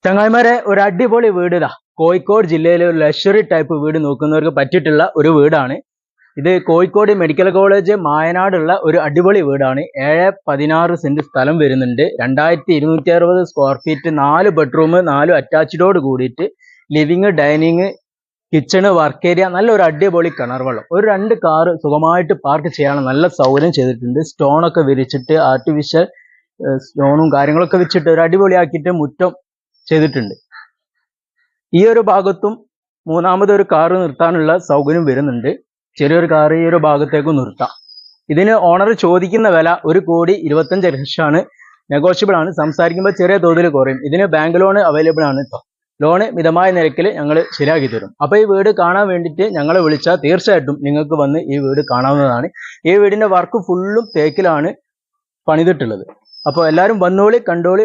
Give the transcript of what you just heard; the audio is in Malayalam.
ചങ്ങായിമാരെ ഒരു അടിപൊളി വീട് ഇതാ കോഴിക്കോട് ജില്ലയിലെ ഒരു ലക്ഷറി ടൈപ്പ് വീട് നോക്കുന്നവർക്ക് പറ്റിയിട്ടുള്ള ഒരു വീടാണ് ഇത്. കോഴിക്കോട് മെഡിക്കൽ കോളേജ് മായനാടുള്ള ഒരു അടിപൊളി വീടാണ്. 7-16 സെന്റ് സ്ഥലം വരുന്നുണ്ട്. 2260 സ്ക്വയർ ഫീറ്റ്, 4 ബെഡ്റൂം, 4 അറ്റാച്ച്ഡോട് കൂടിയിട്ട് living, dining, kitchen, work area, നല്ലൊരു അടിപൊളി കിണർ വെള്ളം, ഒരു 2 കാറ് സുഖമായിട്ട് പാർക്ക് ചെയ്യാൻ നല്ല സൗകര്യം ചെയ്തിട്ടുണ്ട്. സ്റ്റോണൊക്കെ വിരിച്ചിട്ട് ആർട്ടിഫിഷ്യൽ സ്റ്റോണും കാര്യങ്ങളൊക്കെ വെച്ചിട്ട് ഒരു അടിപൊളിയാക്കിയിട്ട് മുറ്റം ചെയ്തിട്ടുണ്ട്. ഈ ഒരു ഭാഗത്തും മൂന്നാമതൊരു കാറ് നിർത്താനുള്ള സൗകര്യം വരുന്നുണ്ട്. ചെറിയൊരു കാറ് ഈ ഒരു ഭാഗത്തേക്ക് നിർത്താം. ഇതിന് ഓണർ ചോദിക്കുന്ന വില 1,25,00,000 നെഗോഷ്യബിൾ ആണ്. സംസാരിക്കുമ്പോൾ ചെറിയ തോതിൽ കുറയും. ഇതിന് ബാങ്ക് ലോൺ അവൈലബിൾ ആണ് കേട്ടോ. ലോണ് മിതമായ നിരക്കിൽ ഞങ്ങൾ ശരിയാക്കി തരും. അപ്പോൾ ഈ വീട് കാണാൻ വേണ്ടിയിട്ട് ഞങ്ങളെ വിളിച്ചാൽ തീർച്ചയായിട്ടും നിങ്ങൾക്ക് വന്ന് ഈ വീട് കാണാവുന്നതാണ്. ഈ വീടിന്റെ വർക്ക് ഫുള്ളും തേക്കിലാണ് പണിതിട്ടുള്ളത്. അപ്പോൾ എല്ലാവരും വന്നോളി, കണ്ടോളി.